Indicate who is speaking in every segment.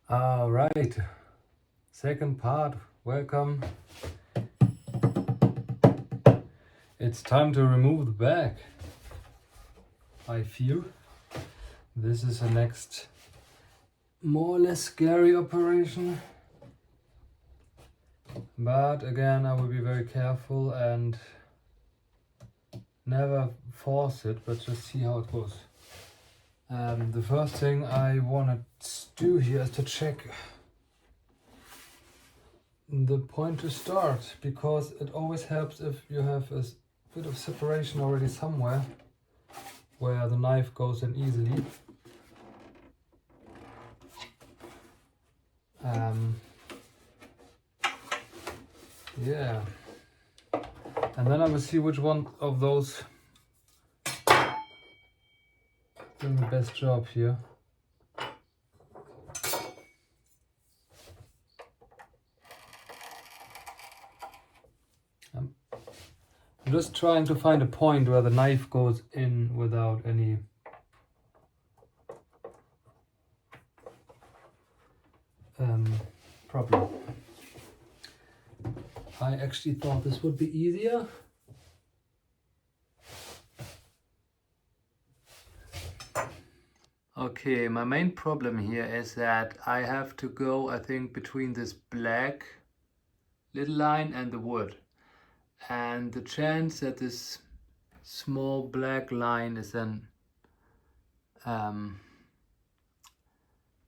Speaker 1: All right, second part, welcome. It's time to remove the bag. I feel this is the next more or less scary operation. But again, I will be very careful and never force it, but just see how it goes. The first thing I want to do here is to check the point to start, because it always helps if you have a bit of separation already somewhere where the knife goes in easily. Yeah, and then I will see which one of those doing the best job here. I'm just trying to find a point where the knife goes in without any problem. I actually thought this would be easier. Okay, my main problem here is that I have to go, I think, between this black little line and the wood. And the chance that this small black line is then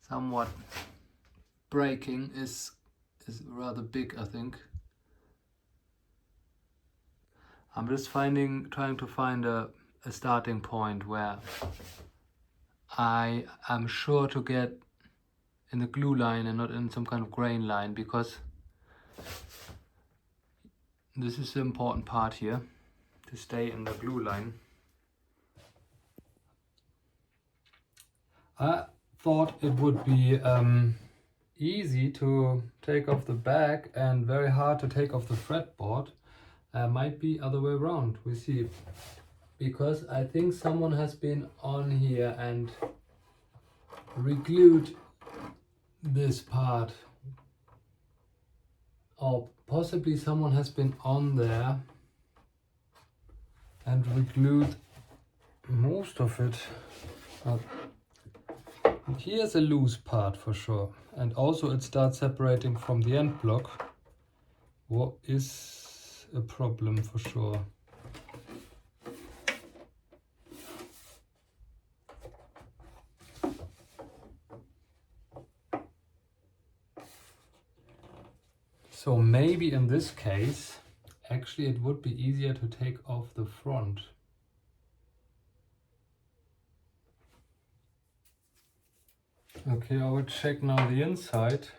Speaker 1: somewhat breaking is rather big, I think. I'm just trying to find a starting point where I am sure to get in the glue line and not in some kind of grain line, because this is the important part here, to stay in the glue line. I thought it would be easy to take off the bag and very hard to take off the fretboard. Might be other way around, we see. Because I think someone has been on here and re-glued this part, or possibly someone has been on there and re-glued most of it. Here's a loose part for sure, and also it starts separating from the end block, what is a problem for sure. So maybe in this case, actually it would be easier to take off the front. Okay, I will check now the inside.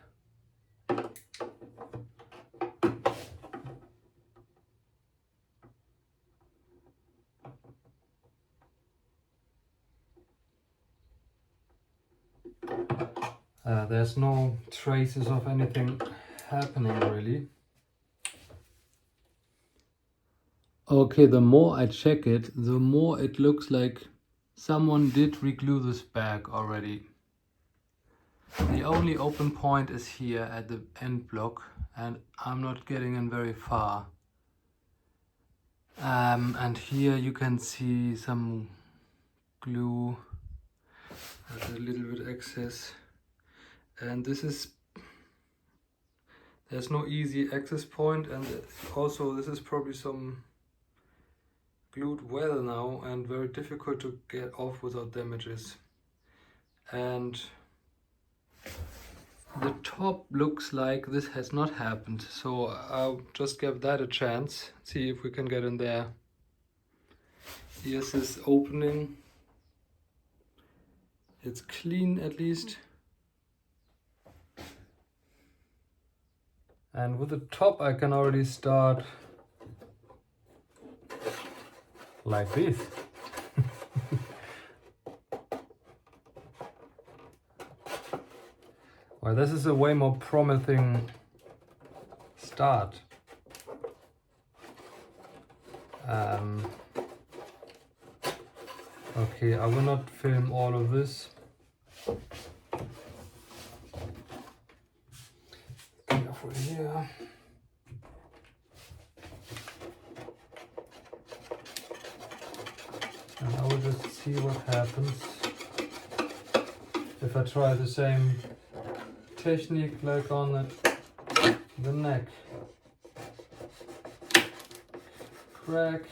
Speaker 1: There's no traces of anything happening really. Okay, the more I check it, the more it looks like someone did re-glue this bag already. The only open point is here at the end block, and I'm not getting in very far. And here you can see some glue, there's a little bit excess, and there's no easy access point, and also this is probably some glued well now and very difficult to get off without damages. And the top looks like this has not happened, so I'll just give that a chance, see if we can get in there. Here's this opening, it's clean at least. And with the top I can already start like this. Well, this is a way more promising start. Okay, I will not film all of this. here. And I will just see what happens if I try the same technique like on the neck. Crack.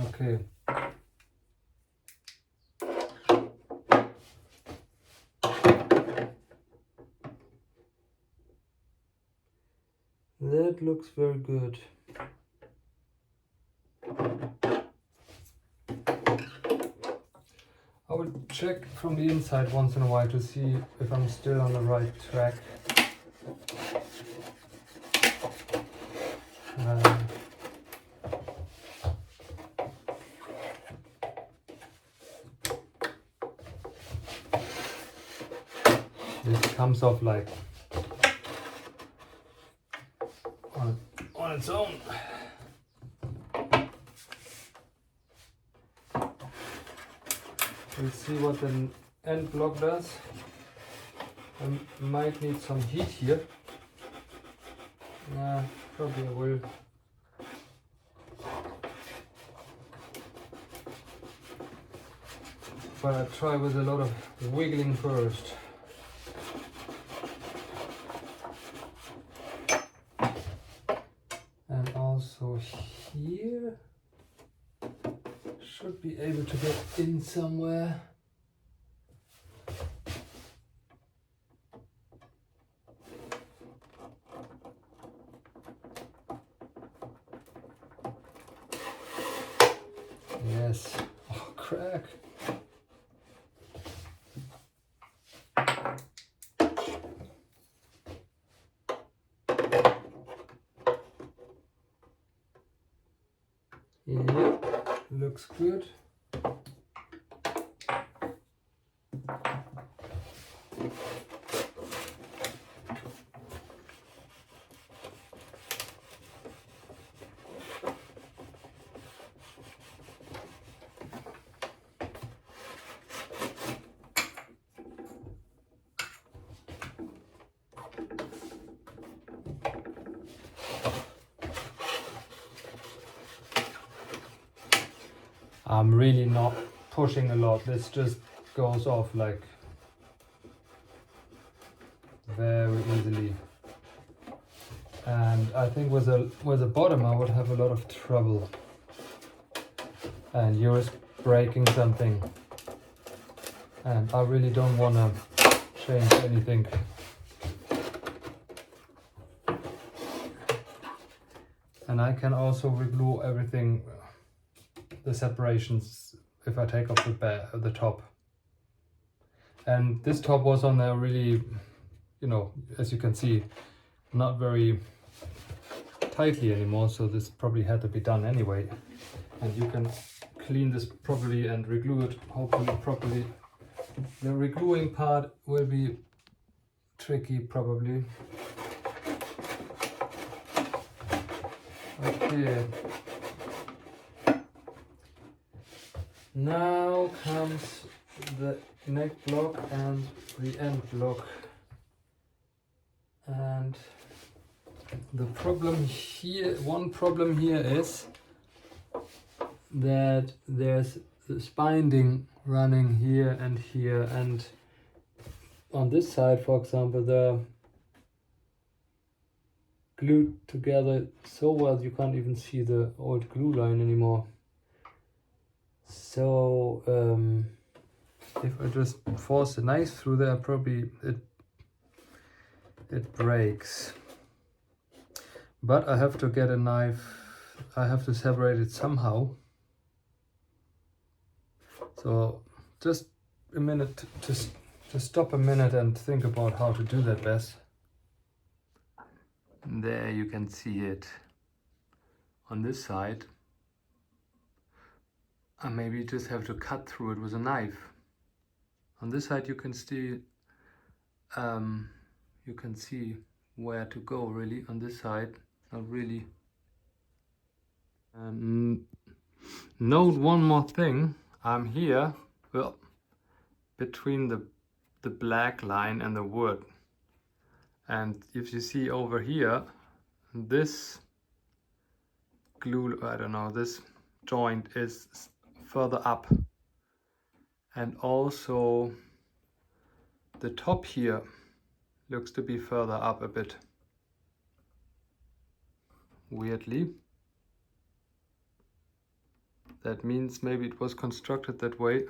Speaker 1: Okay. That looks very good. I will check from the inside once in a while to see if I'm still on the right track. This comes off like on its own. We'll see what the end block does. I might need some heat here. Yeah, probably I will. But I try with a lot of wiggling first. And also here should be able to get in somewhere. Yes. Oh, crack. Yep, looks good. I'm really not pushing a lot. This just goes off like very easily. And I think with the bottom I would have a lot of trouble. And you're breaking something. And I really don't want to change anything. And I can also reglue everything, the separations, if I take off the top. And this top was on there really, you know, as you can see, not very tightly anymore, so this probably had to be done anyway. And you can clean this properly and reglue it hopefully properly. The regluing part will be tricky probably. Okay. Now comes the neck block and the end block. And the problem here, one problem here is that there's this binding running here, and on this side, for example, they're glued together so well you can't even see the old glue line anymore. So if I just force a knife through there, probably it breaks. But I have to get a knife, I have to separate it somehow. So just a minute, just stop a minute and think about how to do that best. There you can see it on this side. I maybe just have to cut through it with a knife. On this side you can see where to go really. On this side, not really. Note one more thing. I'm here. Well, between the black line and the wood. And if you see over here, this glue, I don't know, this joint is further up, and also the top here looks to be further up a bit, weirdly. That means maybe it was constructed that way.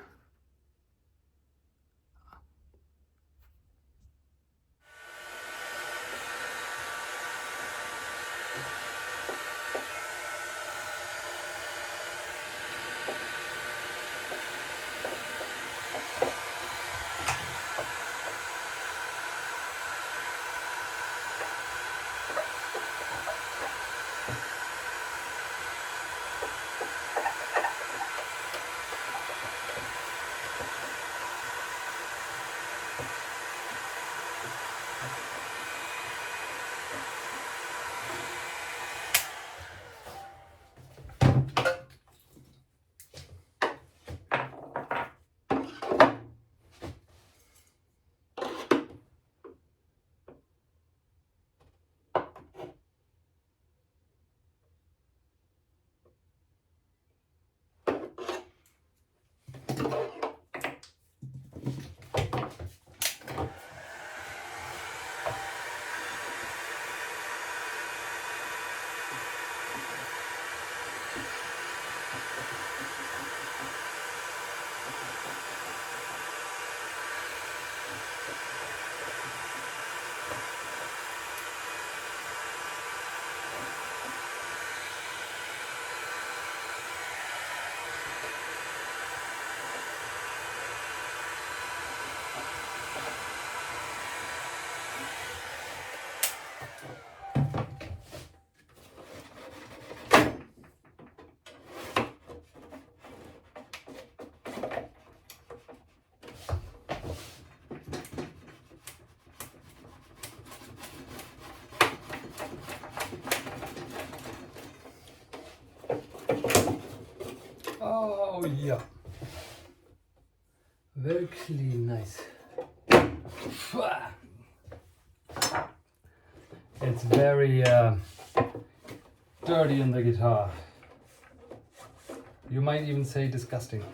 Speaker 1: Oh yeah, very clean, nice. It's very dirty in the guitar. You might even say disgusting.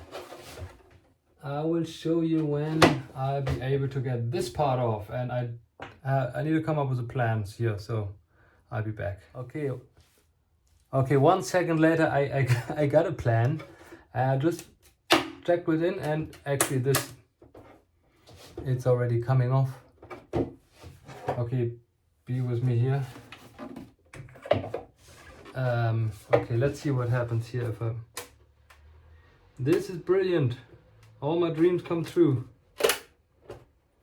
Speaker 1: I will show you when I'll be able to get this part off, and I need to come up with a plan here, so I'll be back. Okay, 1 second later I got a plan. I just checked within, and actually it's already coming off. Okay, be with me here. Okay, let's see what happens here if I... This is brilliant. All my dreams come true.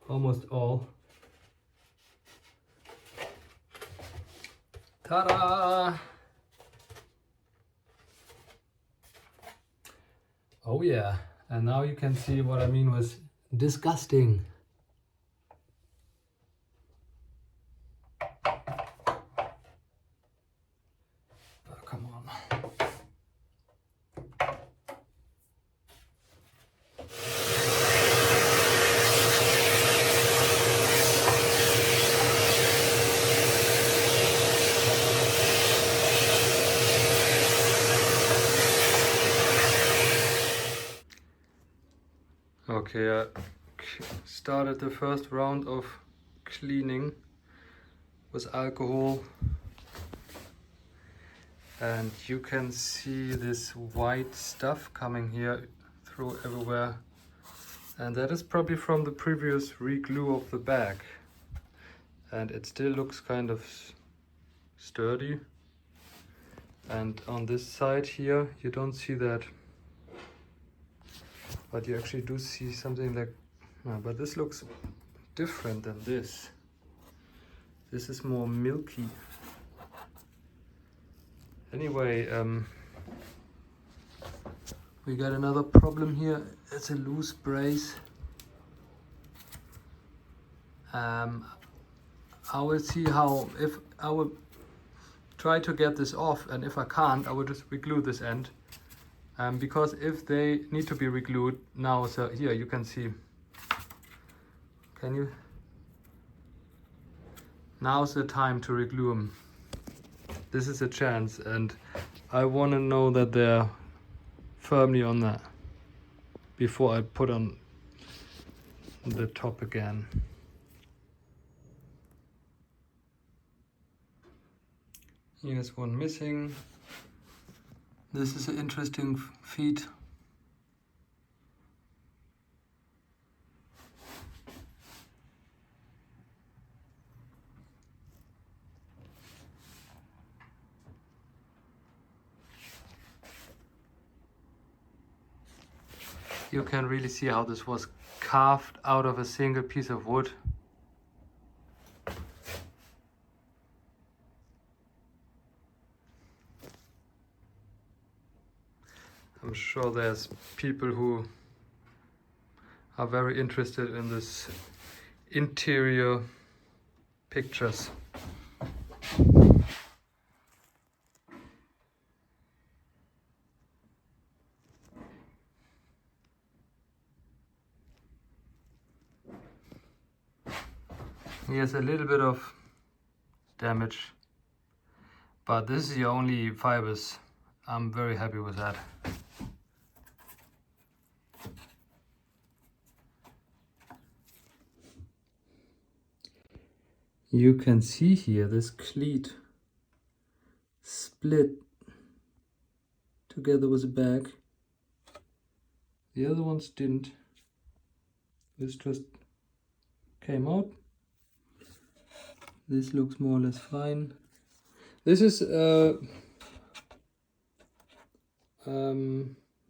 Speaker 1: Almost all. Ta-da! Oh yeah, and now you can see what I mean with disgusting. Oh, come on. Okay, I started the first round of cleaning with alcohol, and you can see this white stuff coming here through everywhere, and that is probably from the previous re-glue of the back, and it still looks kind of sturdy. And on this side here you don't see that, but you actually do see something like, but this looks different than this. This is more milky. Anyway, we got another problem here. It's a loose brace. I will see how, if I will try to get this off, and if I can't, I will just re-glue this end. Because if they need to be re-glued now, so here you can see Can you? Now's the time to reglue them. This is a chance, and I want to know that they're firmly on that before I put on the top again. Here's one missing. This is an interesting feat. You can really see how this was carved out of a single piece of wood. I'm sure there's people who are very interested in this interior pictures. Here's a little bit of damage, but this is the only fibers. I'm very happy with that. You can see here this cleat split together with the bag. The other ones didn't. This just came out. This looks more or less fine. This is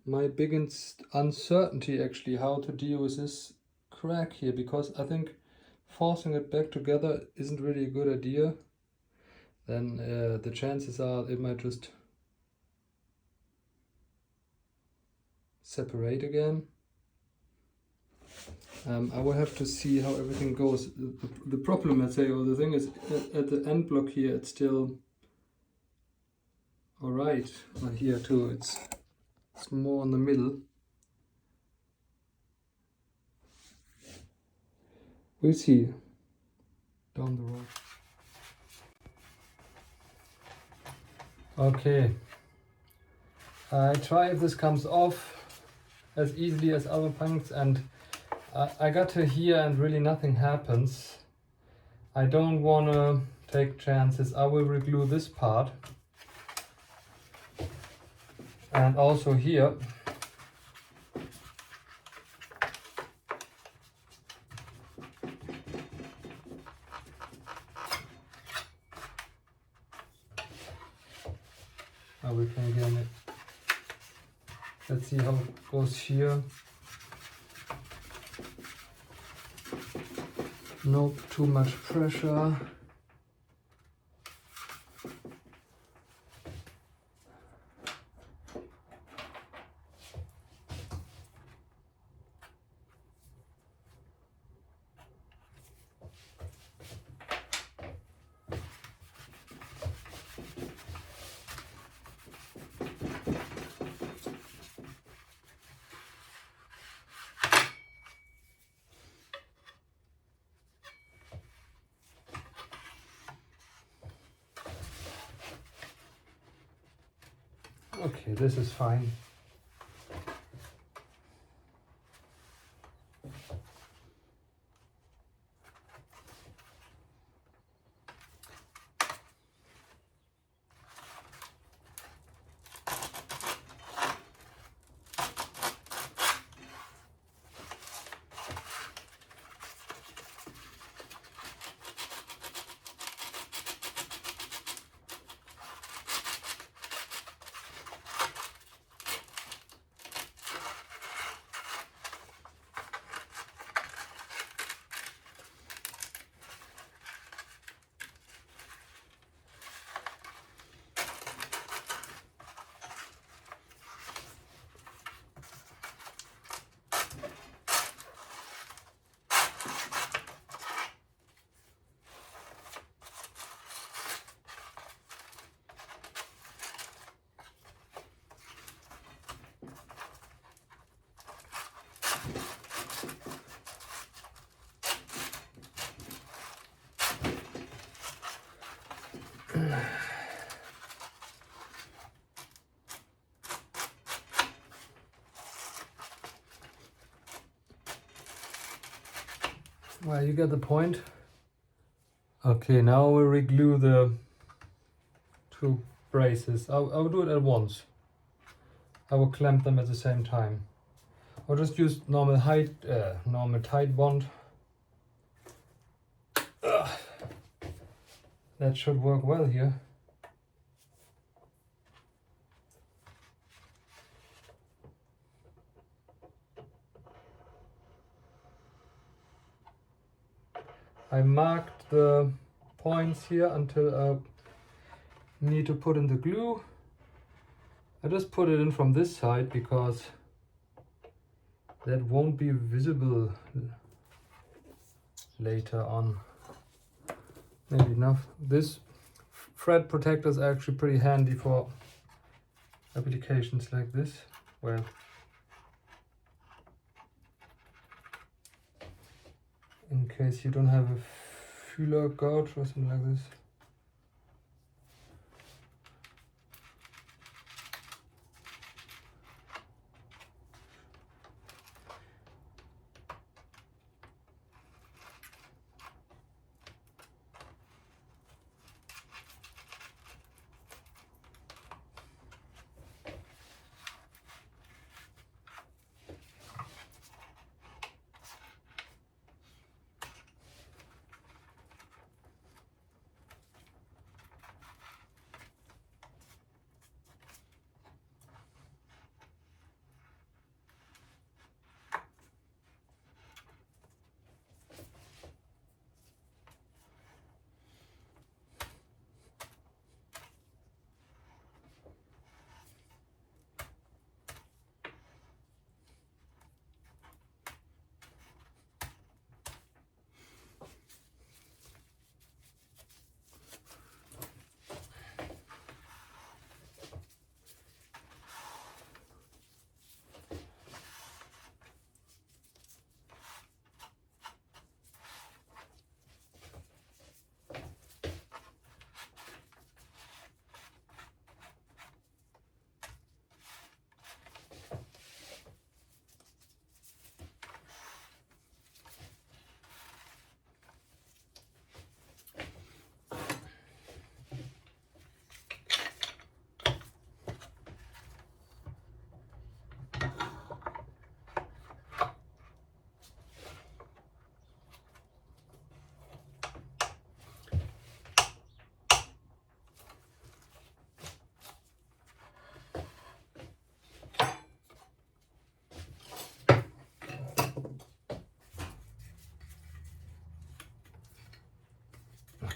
Speaker 1: my biggest uncertainty actually, how to deal with this crack here, because I think forcing it back together isn't really a good idea. Then the chances are it might just separate again. I will have to see how everything goes. The problem, let's say, or the thing is, at the end block here, it's still alright. But here too, it's more in the middle. We'll see down the road. Okay. I try if this comes off as easily as other punks, and I got to here and really nothing happens. I don't want to take chances. I will reglue this part. And also here. Now we can get it. Let's see how it goes here. Nope, too much pressure. Okay, this is fine. Well, you get the point. Okay, now we'll reglue the two braces. I'll do it at once. I will clamp them at the same time. I'll just use normal tight bond. That should work well here. I marked the points here until I need to put in the glue. I just put it in from this side because that won't be visible later on. Maybe enough. This thread protector is actually pretty handy for applications like this, where in case you don't have a filler gouge or something like this.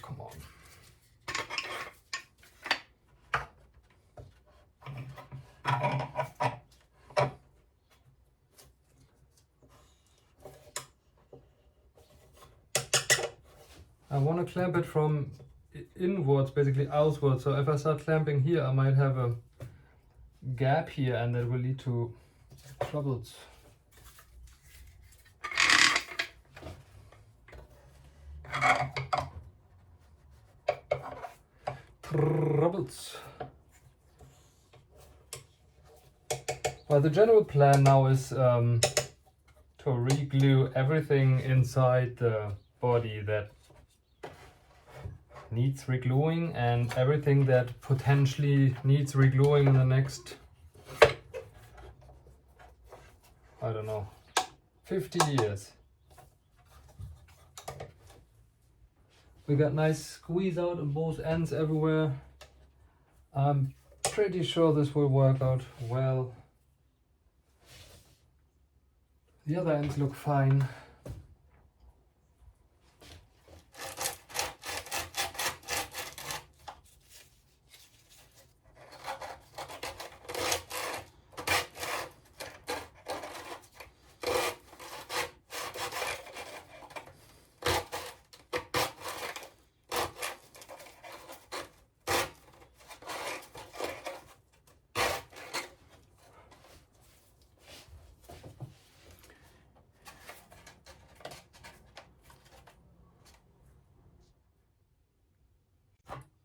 Speaker 1: Come on. I want to clamp it from inwards, basically outwards. So if I start clamping here, I might have a gap here, and that will lead to troubles. Well, the general plan now is to re-glue everything inside the body that needs re-gluing, and everything that potentially needs re-gluing in the next, I don't know, 50 years. We got nice squeeze out on both ends everywhere. I'm pretty sure this will work out well. The other ends look fine.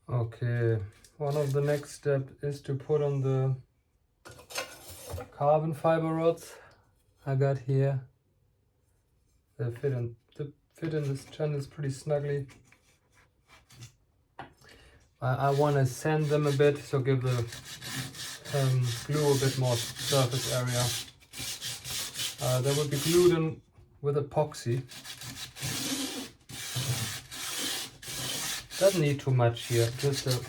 Speaker 1: Okay, one of the next steps is to put on the carbon fiber rods I got here. They fit in this channels pretty snugly. I want to sand them a bit, so give the glue a bit more surface area. They will be glued in with epoxy. Doesn't need too much here, just a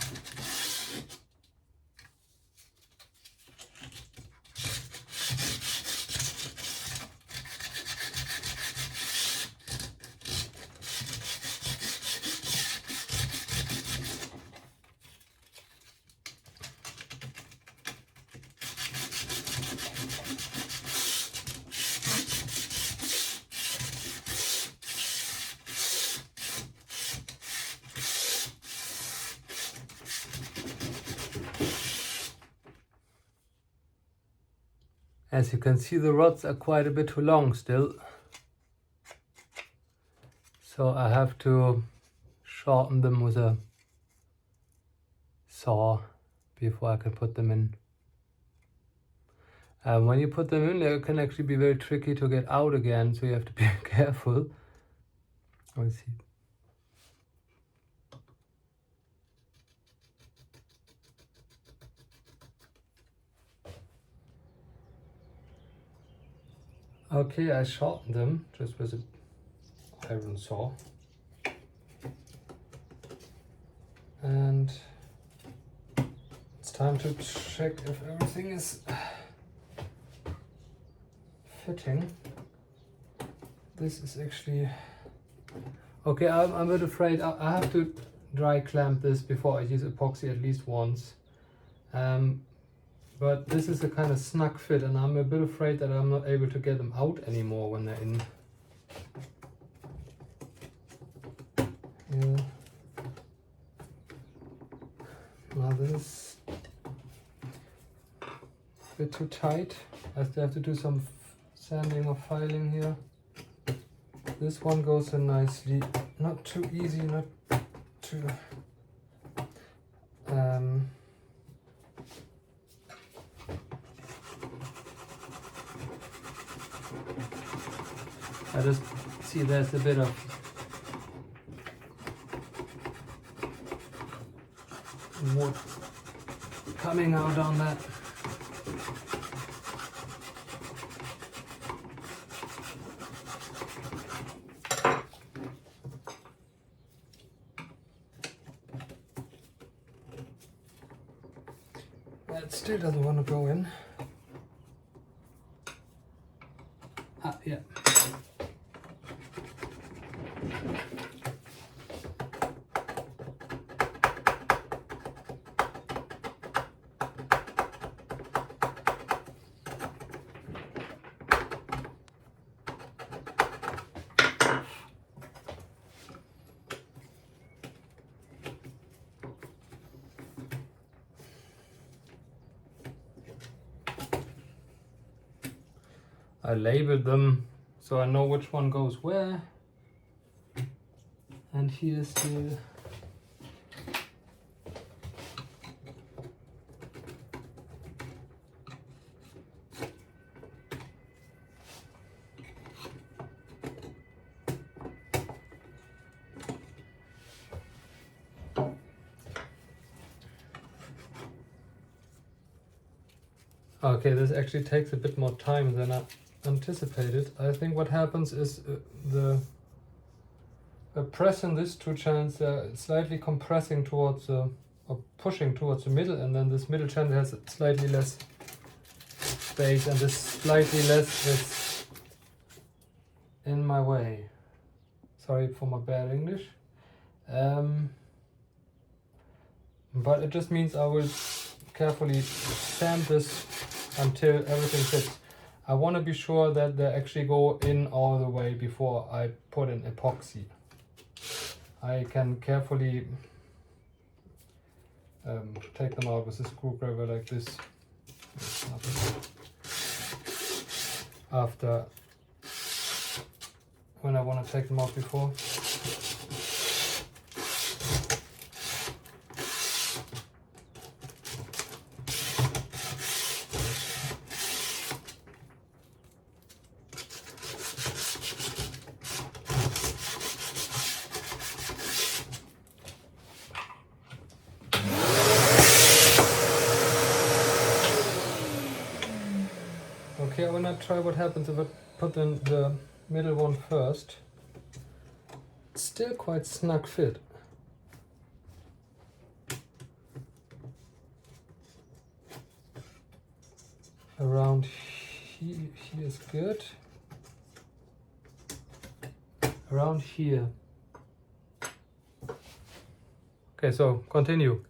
Speaker 1: As you can see, the rods are quite a bit too long still, so I have to shorten them with a saw before I can put them in. When you put them in, they can actually be very tricky to get out again, so you have to be careful. Let's see. Okay, I shortened them just with an iron saw. And it's time to check if everything is fitting. This is actually... Okay, I'm a bit afraid I have to dry clamp this before I use epoxy at least once. But this is a kind of snug fit, and I'm a bit afraid that I'm not able to get them out anymore when they're in. Yeah. Now this is a bit too tight. I still have to do some sanding or filing here. This one goes in nicely. Not too easy, not too... I just see there's a bit of wood coming out on that. That still doesn't want to go in. Ah, yeah. I labeled them so I know which one goes where. And here's the Okay, this actually takes a bit more time than I anticipated. I think what happens is the press in these two channels slightly compressing towards or pushing towards the middle, and then this middle channel has slightly less space, and this slightly less is in my way. Sorry for my bad English. But it just means I will carefully sand this until everything fits. I want to be sure that they actually go in all the way before I put in epoxy. I can carefully take them out with a screwdriver like this. After, when I want to take them out before. Okay, I wanna try what happens if I put in the middle one first. It's still quite snug fit. Around here is good. Around here. Okay, so continue.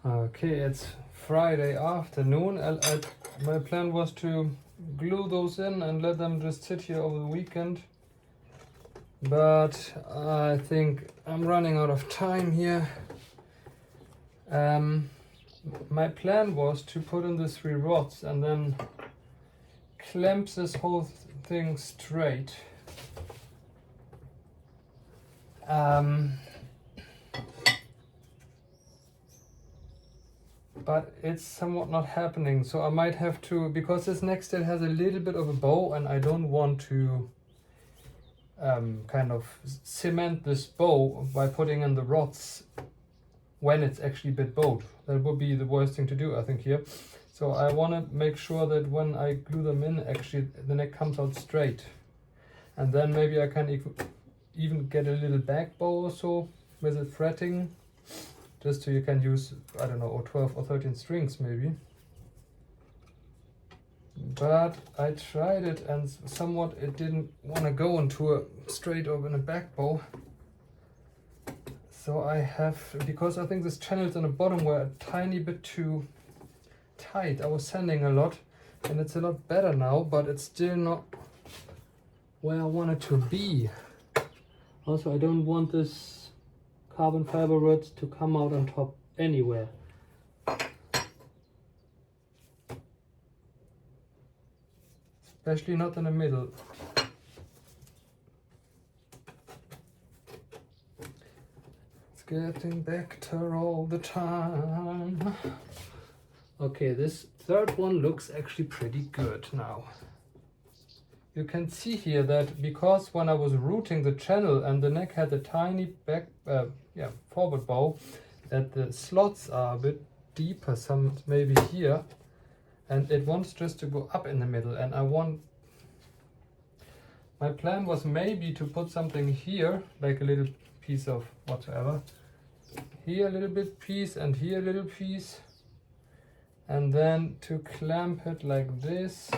Speaker 1: Okay, it's Friday afternoon. My plan was to glue those in and let them just sit here over the weekend. But I think I'm running out of time here. My plan was to put in the 3 rods and then clamp this whole thing straight. But it's somewhat not happening, so I might have to, because this neck still has a little bit of a bow and I don't want to kind of cement this bow by putting in the rods when it's actually a bit bowed. That would be the worst thing to do, I think, here. So I want to make sure that when I glue them in, actually the neck comes out straight. And then maybe I can even get a little back bow or so with it fretting, just so you can use, I don't know, or 12 or 13 strings maybe. But I tried it and somewhat it didn't want to go into a straight or in a back bow. So I have, because I think this channels on the bottom were a tiny bit too tight. I was sanding a lot and it's a lot better now, but it's still not where I want it to be. Also, I don't want this carbon fiber rods to come out on top anywhere. Especially not in the middle. It's getting better all the time. Okay, this third one looks actually pretty good now. You can see here that because when I was routing the channel and the neck had a tiny back, forward bow, that the slots are a bit deeper, some maybe here, and it wants just to go up in the middle. And my plan was maybe to put something here, like a little piece of whatever, here a little bit piece and here a little piece, and then to clamp it like this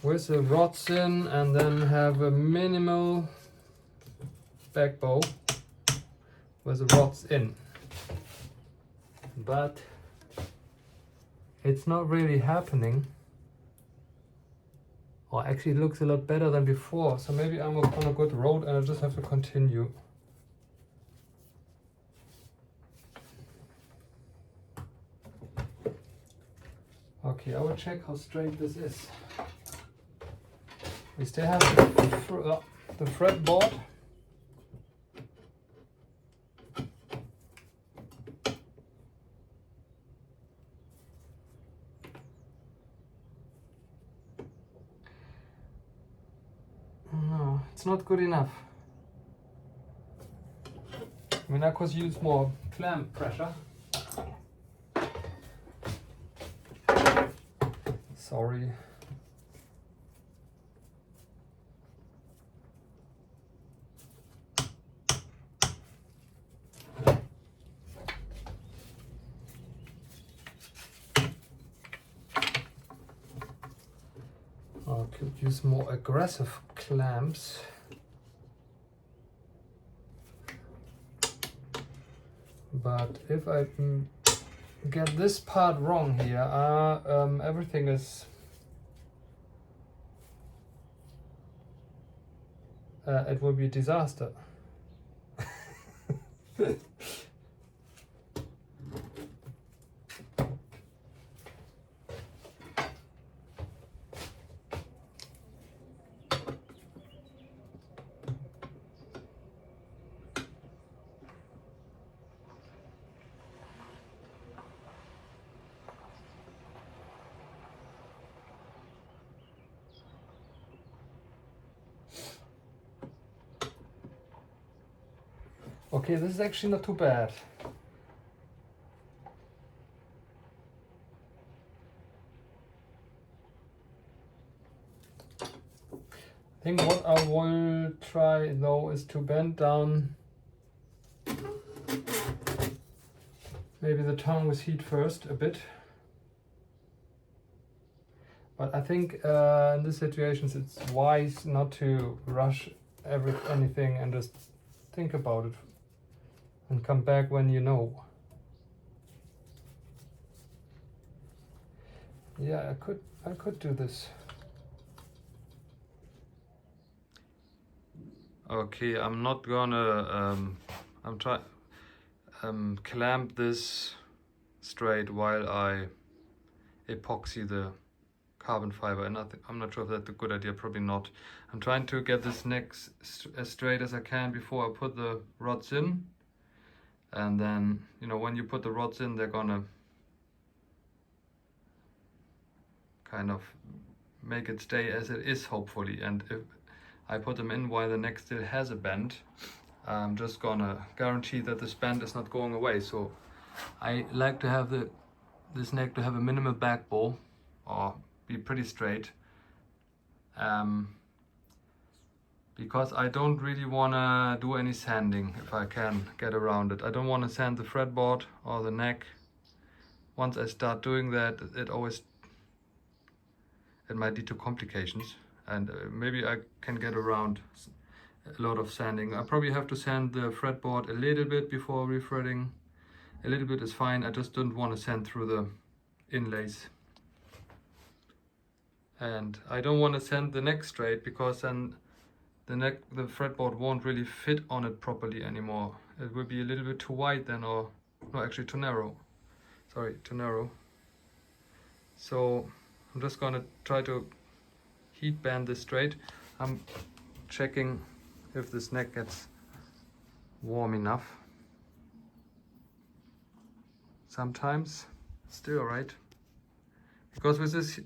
Speaker 1: with the rods in, and then have a minimal back bow with the rods in. But it's not really happening. Or actually it looks a lot better than before, so maybe I'm on a good road and I just have to continue. Okay, I will check how straight this is. We still have the fretboard. No, it's not good enough. I mean, I could use more clamp pressure. Sorry. I could use more aggressive clamps. But if I get this part wrong here, everything is it will be a disaster. Okay, this is actually not too bad. I think what I will try though is to bend down maybe the tongue with heat first a bit. But I think in these situations it's wise not to rush anything and just think about it and come back when you know. Yeah, I could do this. Okay, I'm not gonna clamp this straight while I epoxy the carbon fiber, and I'm not sure if that's a good idea, probably not. I'm trying to get this neck as straight as I can before I put the rods in, and then, you know, when you put the rods in, they're gonna kind of make it stay as it is, hopefully. And if I put them in while the neck still has a bend, I'm just gonna guarantee that this bend is not going away. So I like to have this neck to have a minimal back bow or be pretty straight, because I don't really want to do any sanding if I can get around it. I don't want to sand the fretboard or the neck. Once I start doing that, it might lead to complications, and maybe I can get around a lot of sanding. I probably have to sand the fretboard a little bit before refretting. A little bit is fine, I just don't want to sand through the inlays. And I don't want to sand the neck straight, because then the fretboard won't really fit on it properly anymore. It will be a little bit too wide then, or no, actually too narrow. Sorry, too narrow. So I'm just gonna try to heat band this straight. I'm checking if this neck gets warm enough. Sometimes still alright. Because with this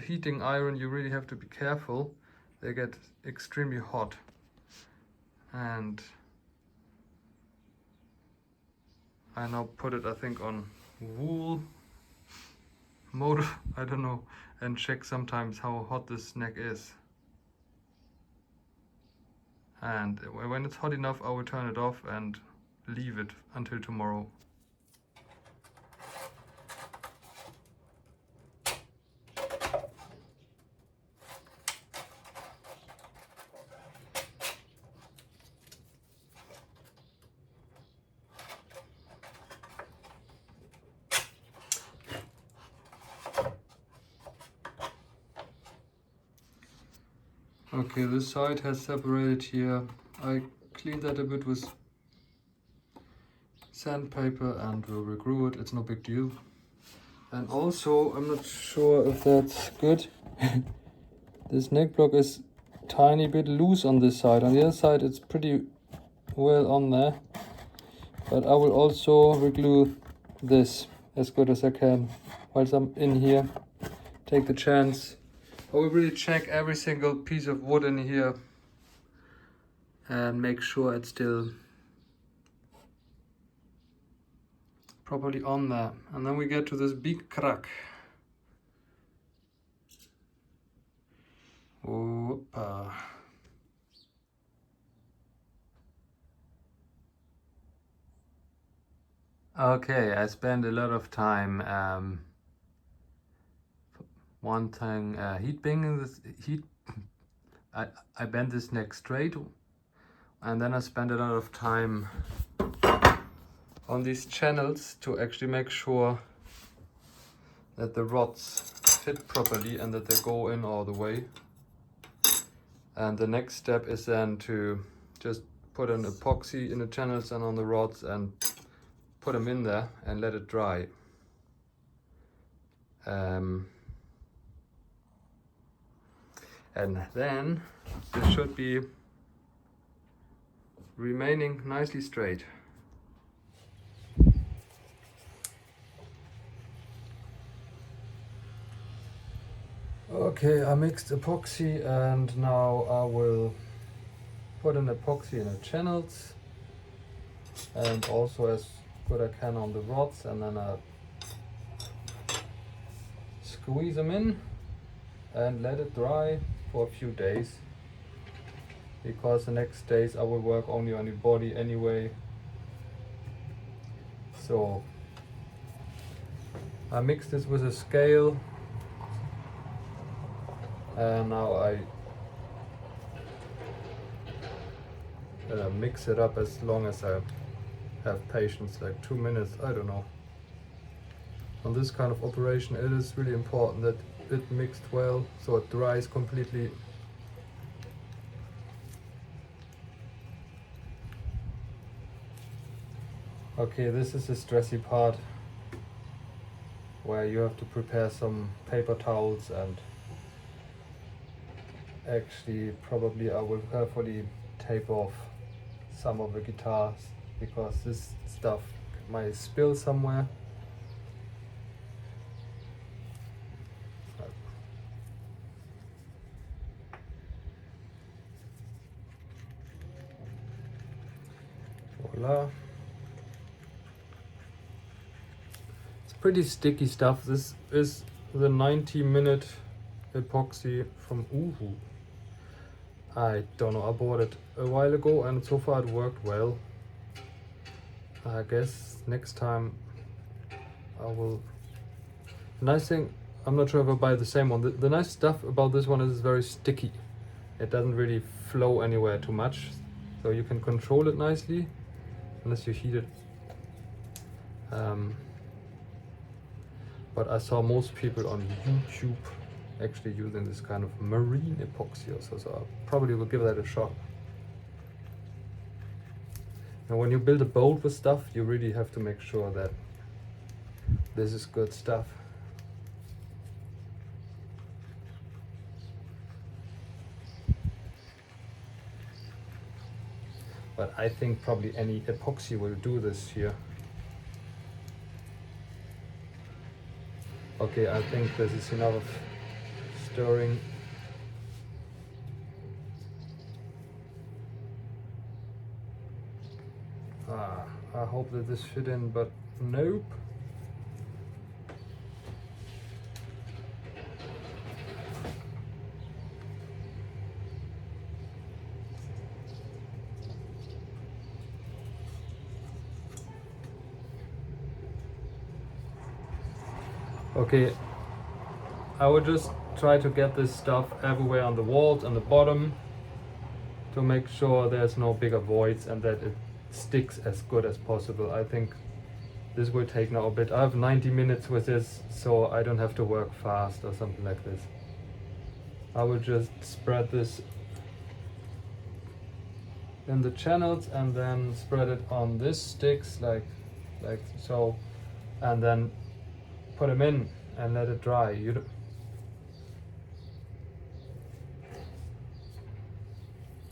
Speaker 1: heating iron, you really have to be careful. They get extremely hot. And I now put it, I think, on wool mode, I don't know, and check sometimes how hot this neck is. And when it's hot enough, I will turn it off and leave it until tomorrow. Okay, this side has separated here. I cleaned that a bit with sandpaper and will reglue it. It's no big deal. And also, I'm not sure if that's good. This neck block is tiny bit loose on this side. On the other side, it's pretty well on there. But I will also reglue this as good as I can whilst I'm in here. Take the chance. I will really check every single piece of wood in here and make sure it's still properly on there. And then we get to this big crack. Opa. Okay, I spent a lot of time one thing heat banging this heat. I bent this neck straight, and then I spent a lot of time on these channels to actually make sure that the rods fit properly and that they go in all the way. And the next step is then to just put an epoxy in the channels and on the rods and put them in there and let it dry. And then this should be remaining nicely straight. Okay, I mixed epoxy and now I will put an epoxy in the channels and also as good I can on the rods, and then I squeeze them in and let it dry for a few days. because the next days I will work only on the body anyway. So I mix this with a scale, and now I mix it up as long as I have patience, like 2 minutes, I don't know. On this kind of operation it is really important that it mixed well so it dries completely. Okay, this is the stressy part where you have to prepare some paper towels, and actually probably I will carefully tape off some of the guitars because this stuff might spill somewhere. Voila. It's pretty sticky stuff. This is the 90-minute epoxy from Uhu. I don't know, I bought it a while ago and so far it worked well. I guess next time I will. The nice thing, I'm not sure if I buy the same one. The nice stuff about this one is it's very sticky. It doesn't really flow anywhere too much, so you can control it nicely unless you heat it. But I saw most people on YouTube actually using this kind of marine epoxy also, so I probably will give that a shot. Now when you build a boat with stuff, you really have to make sure that this is good stuff. But I think probably any epoxy will do this here. Okay, I think this is enough of stirring. I hope that this fit in, but nope. Okay, I would just try to get this stuff everywhere on the walls and the bottom to make sure there's no bigger voids and that it sticks as good as possible. I think this will take now a bit. I have 90 minutes with this, so I don't have to work fast or something like this. I will just spread this in the channels and then spread it on this sticks like so, and then put them in and let it dry.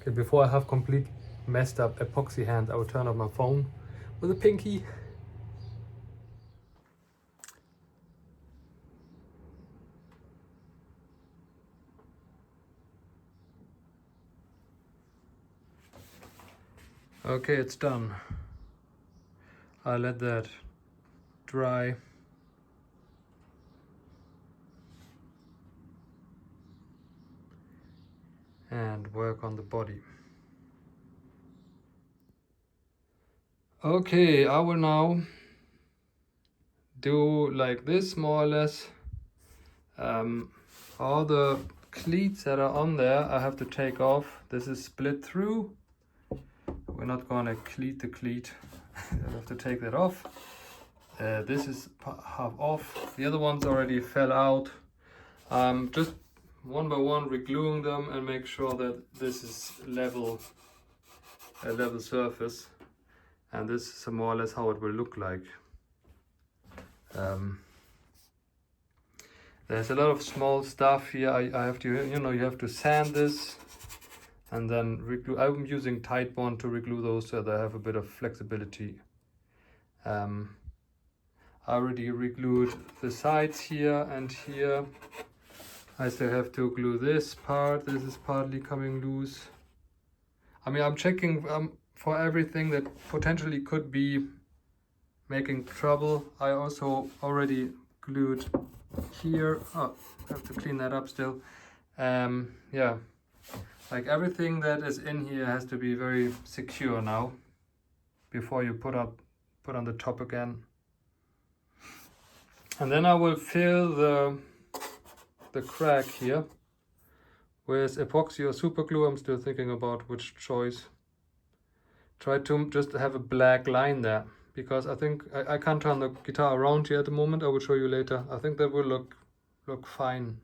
Speaker 1: Okay, before I have complete messed up epoxy hands, I will turn off my phone with a pinky. Okay, it's done. I let that dry. And work on the body. Okay, I will now do like this more or less. All the cleats that are on there I have to take off. This is split through. We're not gonna cleat the cleat. I have to take that off. This is half off. The other ones already fell out. Just one by one regluing them and make sure that this is level, a level surface, and this is more or less how it will look like. There's a lot of small stuff here. I have to, you have to sand this and then reglue. I'm using Titebond to reglue those so that I have a bit of flexibility. I already reglued the sides here and here. I still have to glue this part. This is partly coming loose. I mean, I'm checking for everything that potentially could be making trouble. I also already glued here. Oh, I have to clean that up still. Yeah, Like everything that is in here has to be very secure now before you put on the top again. And then I will fill the crack here with epoxy or super glue. I'm still thinking about which choice. Try to just have a black line there, because I think I can't turn the guitar around here at the moment. I will show you later. I think that will look fine.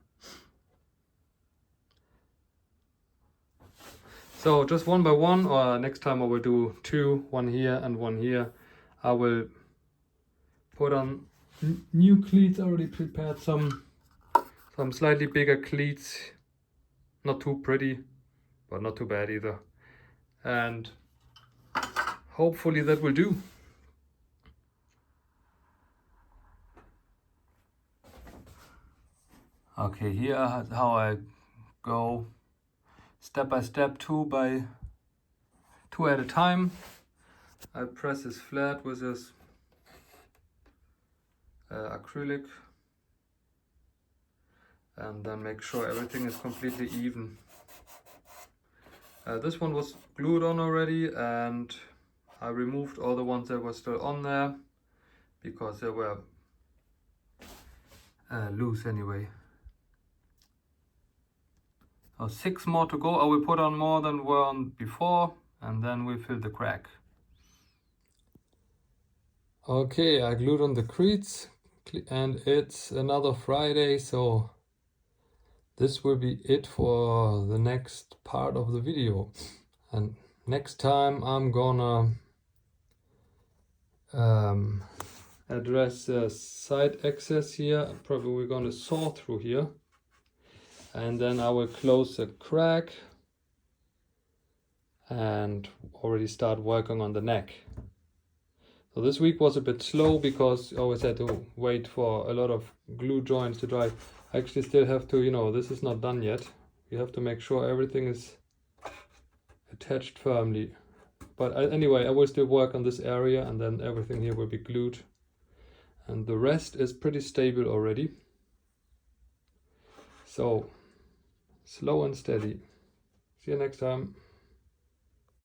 Speaker 1: So just one by one, or next time I will do two, one here and one here. I will put on new cleats. I already prepared some slightly bigger cleats. Not too pretty, but not too bad either. And hopefully that will do. Okay, here is how I go step by step, two at a time. I press this flat with this acrylic, and then make sure everything is completely even. This one was glued on already, and I removed all the ones that were still on there because they were loose anyway. So 6 more to go. I will put on more than were on before, and then we fill the crack. Okay, I glued on the cleats, and it's another Friday, so this will be it for the next part of the video. And next time I'm gonna address the side access here. Probably we're gonna saw through here, and then I will close the crack and already start working on the neck. So this week was a bit slow because I always had to wait for a lot of glue joints to dry. I actually still have to, this is not done yet. You have to make sure everything is attached firmly. But anyway, I will still work on this area, and then everything here will be glued. And the rest is pretty stable already. So, slow and steady. See you next time.